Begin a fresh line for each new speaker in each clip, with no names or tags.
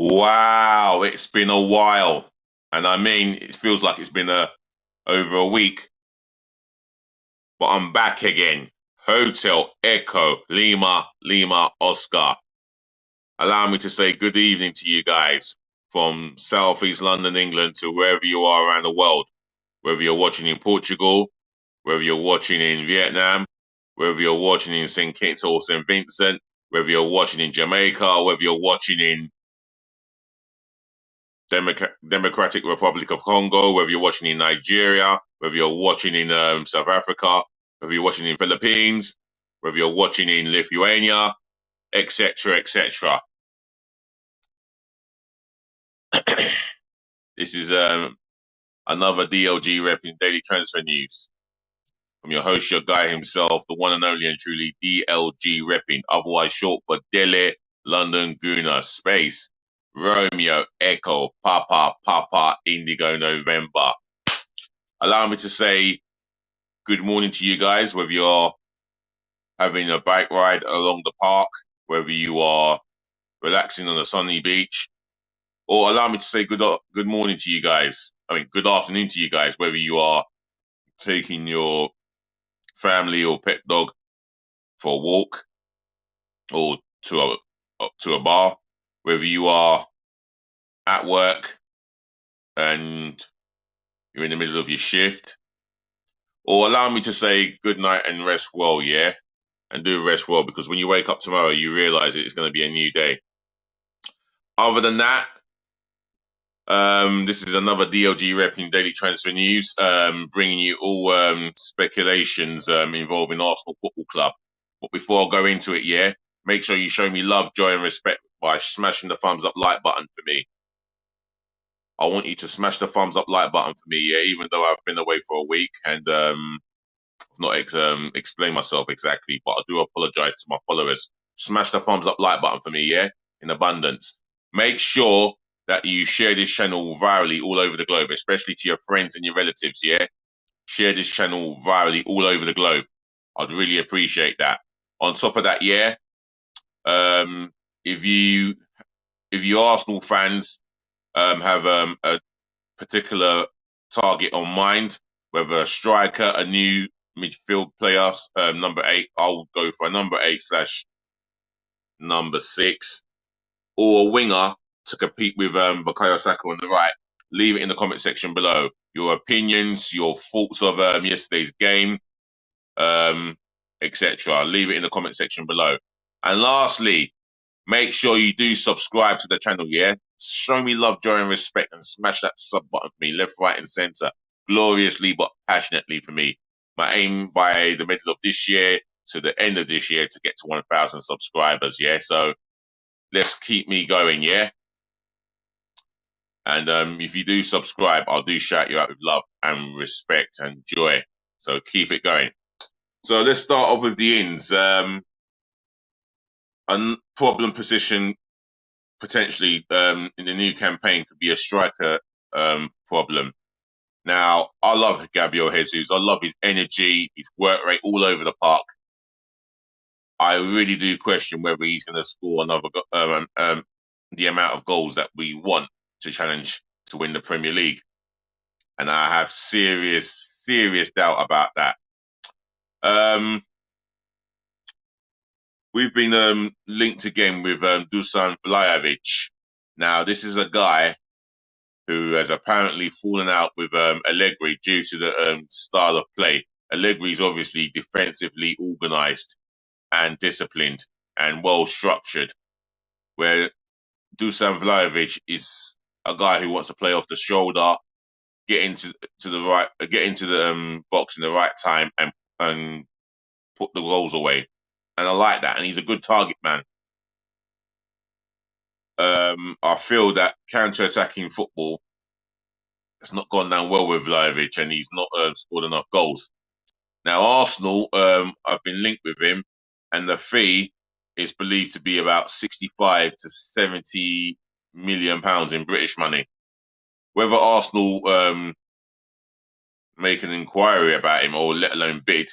Wow, it's been a while. And I mean, it feels like it's been over a week, but I'm back again. Hotel Echo Lima Lima Oscar. Allow me to say good evening to you guys from Southeast London, England to wherever you are around the world. Whether you're watching in Portugal, whether you're watching in Vietnam, whether you're watching in St. Kitts or St. Vincent, whether you're watching in Jamaica, whether you're watching in Democratic Republic of Congo, whether you're watching in Nigeria, whether you're watching in South Africa, whether you're watching in Philippines, whether you're watching in Lithuania, etc., etc. This is another DLG Reppin'S Daily Transfer News from your host, your guy himself, the one and only and truly DLG Reppin', otherwise short for Dele London Guna Space Romeo Echo Papa Papa Indigo November. Allow me to say good morning to you guys, whether you're having a bike ride along the park, whether you are relaxing on a sunny beach, or allow me to say good morning to you guys. I mean, good afternoon to you guys, whether you are taking your family or pet dog for a walk or to a bar, whether you are at work and you're in the middle of your shift, or allow me to say good night and rest well, yeah? And do rest well, because when you wake up tomorrow, you realize it's going to be a new day. Other than that, this is another DLG Repping Daily Transfer News, bringing you all speculations involving Arsenal Football Club. But before I go into it, yeah, make sure you show me love, joy, and respect by smashing the thumbs up like button for me. I want you to smash the thumbs up like button for me, yeah, even though I've been away for a week and I've not explained myself exactly, but I do apologize to my followers. Smash the thumbs up like button for me, yeah, in abundance. Make sure that you share this channel virally all over the globe, especially to your friends and your relatives, yeah? Share this channel virally all over the globe. I'd really appreciate that. On top of that, yeah, if you Arsenal fans have a particular target on mind, whether a striker, a new midfield player, number 8, I'll go for a number 8 slash number 6, or a winger to compete with Bukayo Saka on the right. Leave it in the comment section below. Your opinions, your thoughts of yesterday's game, etc. Leave it in the comment section below. And lastly, make sure you do subscribe to the channel, yeah? Show me love, joy, and respect, and smash that sub button for me, left, right, and center, gloriously but passionately for me. My aim by the middle of this year to the end of this year to get to 1,000 subscribers, yeah? So let's keep me going, yeah? And if you do subscribe, I'll do shout you out with love and respect and joy. So keep it going. So let's start off with the ins. A problem position potentially in the new campaign could be a striker problem. Now, I love Gabriel Jesus. I love his energy, his work rate all over the park. I really do question whether he's going to score another the amount of goals that we want to challenge to win the Premier League. And I have serious doubt about that. We've been linked again with Dusan Vlahovic. Now, this is a guy who has apparently fallen out with Allegri due to the style of play. Allegri is obviously defensively organised and disciplined and well structured, where Dusan Vlahovic is a guy who wants to play off the shoulder, get into the box in the right time and put the goals away. And I like that. And he's a good target man. I feel that counter-attacking football has not gone down well with Vlahovic, and he's not scored enough goals. Now, Arsenal, I've been linked with him, and the fee is believed to be about 65 to 70 million pounds in British money. Whether Arsenal make an inquiry about him or let alone bid,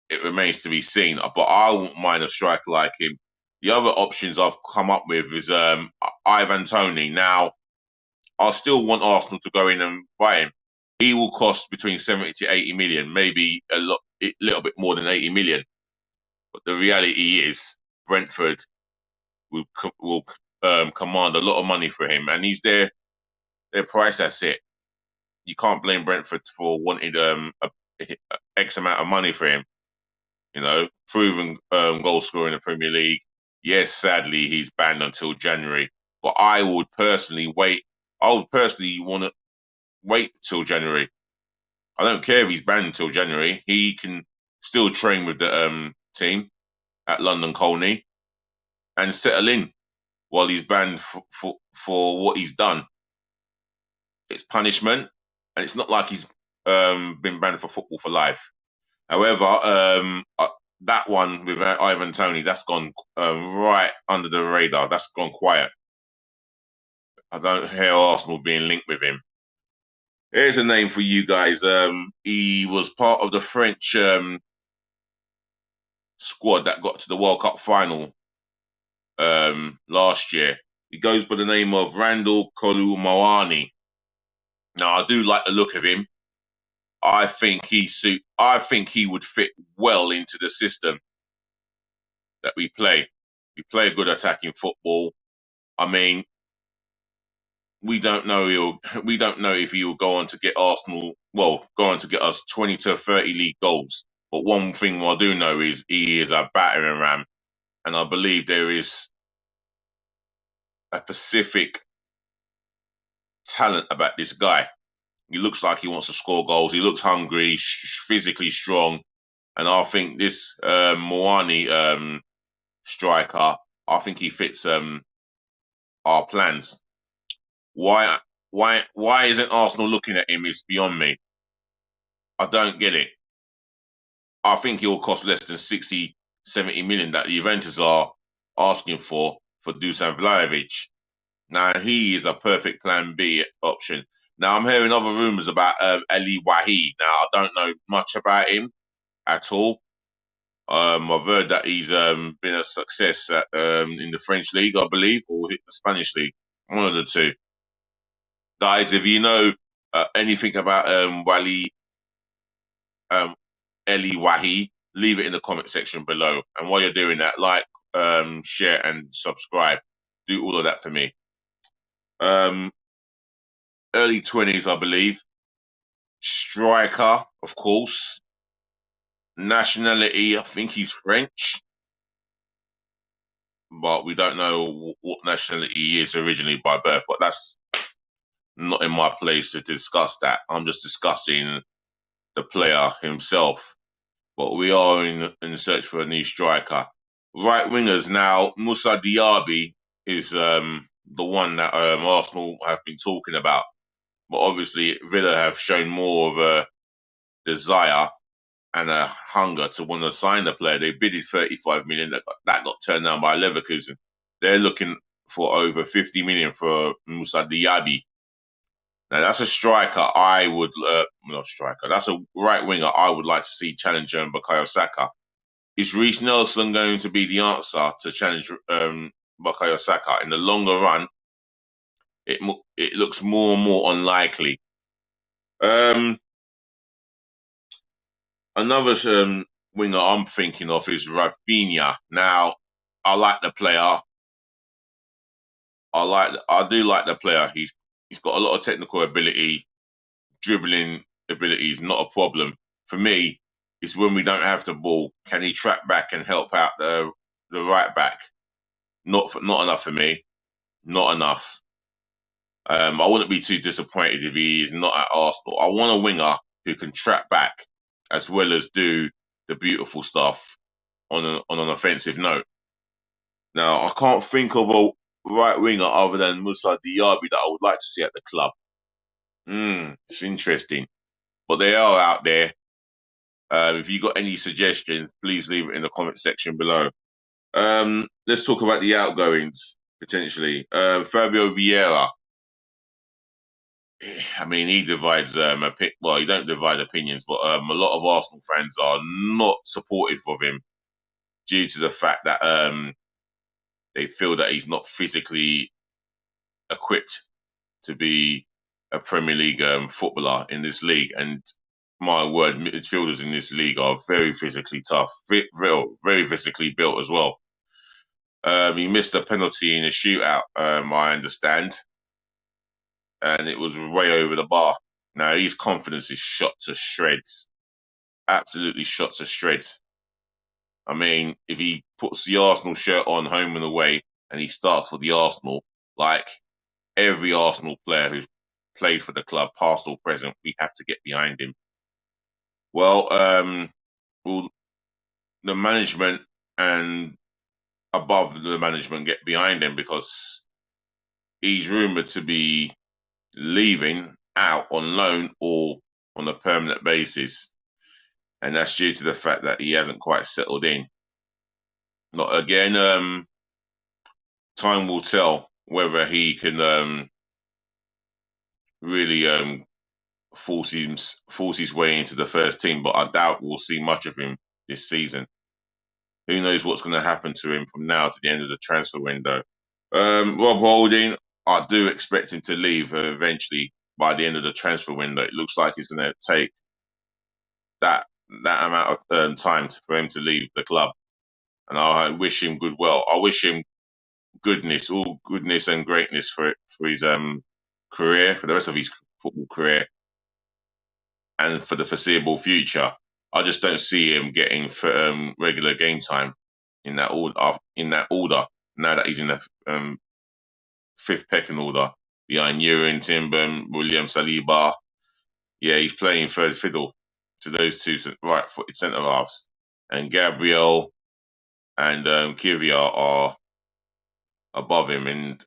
it remains to be seen. But I wouldn't mind a striker like him The other options I've come up with is Ivan Toney. Now, I still want Arsenal to go in and buy him. He will cost between 70 to 80 million, maybe a little bit more than 80 million. But the reality is, Brentford will command a lot of money for him, and he's their price asset. You can't blame Brentford for wanting a X amount of money for him. You know, proven goal scorer in the Premier League. Yes, sadly he's banned until January, but I would personally wait. I would personally want to wait till January. I don't care if he's banned until January. He can still train with the team at London Colney and settle in while he's banned for what he's done. It's punishment, and it's not like he's been banned for football for life. However, that one with Ivan Toney, that's gone right under the radar. That's gone quiet. I don't hear Arsenal being linked with him. Here's a name for you guys. He was part of the French squad that got to the World Cup final last year. He goes by the name of Randall Kolo Muani. Now, I do like the look of him. I think he would fit well into the system that we play. We play good attacking football. I mean, we don't know if he'll go on to get Arsenal. Well, go on to get us 20 to 30 league goals. But one thing I do know is he is a battering ram, and I believe there is a Pacific talent about this guy. He looks like he wants to score goals. He looks hungry, physically strong, and I think this Moani striker, I think he fits our plans. Why isn't Arsenal looking at him? It's beyond me. I don't get it. I think he'll cost less than 60, 70 million that the Juventus are asking for Dusan Vlahovic. Now, he is a perfect plan B option. Now, I'm hearing other rumours about Ali Wahi. Now, I don't know much about him at all. I've heard that he's been a success in the French league, I believe, or was it the Spanish league? One of the two. Guys, if you know anything about Eli Wahi, leave it in the comment section below. And while you're doing that, like, share, and subscribe. Do all of that for me. Early 20s, I believe. Striker, of course. Nationality, I think he's French. But we don't know what nationality he is originally by birth. But that's not in my place to discuss that. I'm just discussing the player himself. But we are in search for a new striker. Right wingers now, Moussa Diaby is the one that Arsenal have been talking about. But obviously, Villa have shown more of a desire and a hunger to want to sign the player. They bidded 35 million. That got turned down by Leverkusen. They're looking for over 50 million for Moussa Diaby. Now, that's a striker not striker, that's a right winger I would like to see challenge Bukayo Saka. Is Reece Nelson going to be the answer to challenge Bukayo Saka? In the longer run, it looks more and more unlikely. Another winger I'm thinking of is Rafinha. Now, I like the player. I do like the player. He's got a lot of technical ability, dribbling ability is not a problem. For me, it's when we don't have the ball. Can he track back and help out the right back? Not enough for me. Not enough. I wouldn't be too disappointed if he is not at Arsenal. I want a winger who can track back as well as do the beautiful stuff on an offensive note. Now, I can't think of a right winger other than Moussa Diaby that I would like to see at the club. It's interesting. But they are out there. If you got any suggestions, please leave it in the comment section below. Let's talk about the outgoings, potentially. Fabio Vieira. I mean, he divides well, he don't divide opinions, but a lot of Arsenal fans are not supportive of him due to the fact that they feel that he's not physically equipped to be a Premier League footballer in this league. And my word, midfielders in this league are very physically tough, very physically built as well. He missed a penalty in a shootout, I understand, and it was way over the bar. Now his confidence is shot to shreds, absolutely shot to shreds. I mean, if he puts the Arsenal shirt on home and away and he starts for the Arsenal, like every Arsenal player who's played for the club, past or present, we have to get behind him. Well, the management and above the management get behind him because he's rumoured to be leaving out on loan or on a permanent basis. And that's due to the fact that he hasn't quite settled in. Not again, time will tell whether he can really force his way into the first team, but I doubt we'll see much of him this season. Who knows what's going to happen to him from now to the end of the transfer window. Rob Holding, I do expect him to leave eventually by the end of the transfer window. It looks like he's going to take that amount of time for him to leave the club. And I wish him good well. I wish him goodness, all goodness and greatness for his career, for the rest of his football career, and for the foreseeable future. I just don't see him getting regular game time in that order. Now that he's in the fifth pecking order behind Ewan, Timber, William Saliba. Yeah, he's playing third fiddle to those two right-footed centre halves, and Gabriel and Kvyat are above him, and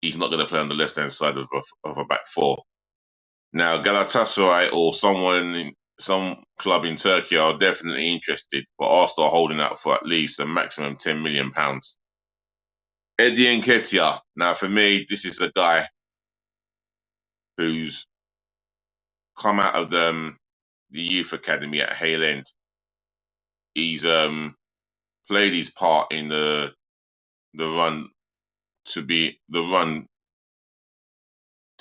he's not going to play on the left-hand side of a back four. Now, Galatasaray or some club in Turkey are definitely interested, but Arsenal are holding out for at least a maximum £10 million. Eddie Nketiah. Now, for me, this is the guy who's come out of the youth academy at Hale End. He's played his part in the run to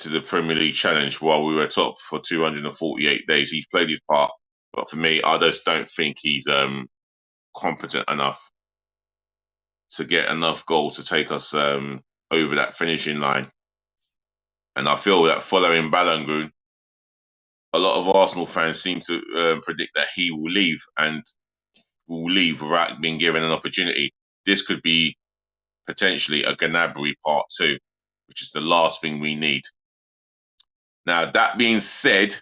the Premier League challenge while we were top for 248 days. He's played his part, but for me, I just don't think he's competent enough to get enough goals to take us over that finishing line. And I feel that following Balogun, a lot of Arsenal fans seem to predict that he will leave and will leave without being given an opportunity. This could be potentially a Gnabry part 2, which is the last thing we need. Now, that being said,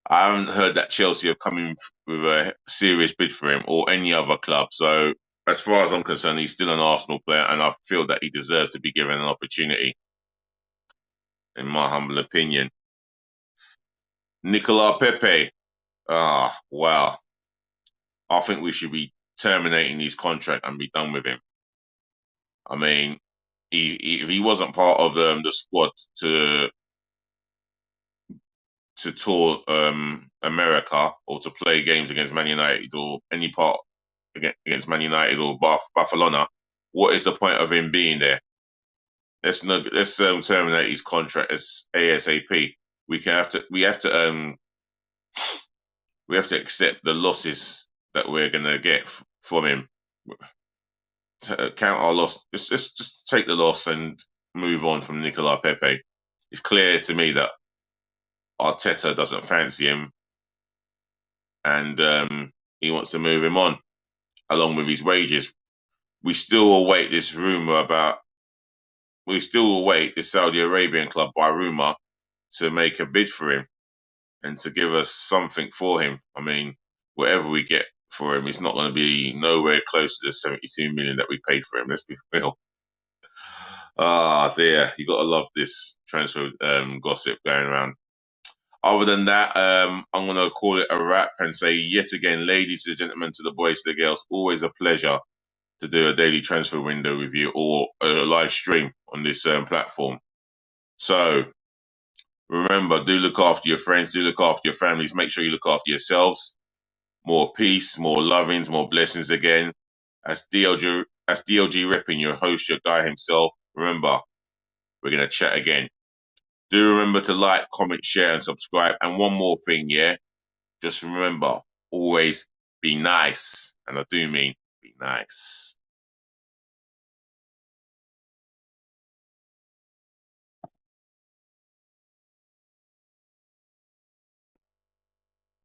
I haven't heard that Chelsea have come in with a serious bid for him or any other club. So, as far as I'm concerned, he's still an Arsenal player, and I feel that he deserves to be given an opportunity, in my humble opinion. Nicolas Pepe. Wow. I think we should be terminating his contract and be done with him. I mean, if he wasn't part of the squad to tour America or to play games against Man United or any part against Man United or Barcelona, what is the point of him being there? Let's terminate his contract as ASAP. We have to accept the losses that we're gonna get from him. Count our loss. Let's just take the loss and move on from Nicolas Pepe. It's clear to me that Arteta doesn't fancy him, and he wants to move him on, along with his wages. We still await this Saudi Arabian club by rumour to make a bid for him and to give us something for him. I mean, whatever we get for him, it's not going to be nowhere close to the 72 million that we paid for him. Let's be real. Dear, you got to love this transfer gossip going around. Other than that, I'm going to call it a wrap and say yet again, ladies and gentlemen, to the boys, to the girls, always a pleasure to do a daily transfer window with you or a live stream on this platform. So remember, do look after your friends, do look after your families, make sure you look after yourselves. More peace, more lovings, more blessings again. As DLG Reppin', your host, your guy himself. Remember, we're gonna chat again. Do remember to like, comment, share, and subscribe. And one more thing, yeah. Just remember, always be nice, and I do mean be nice.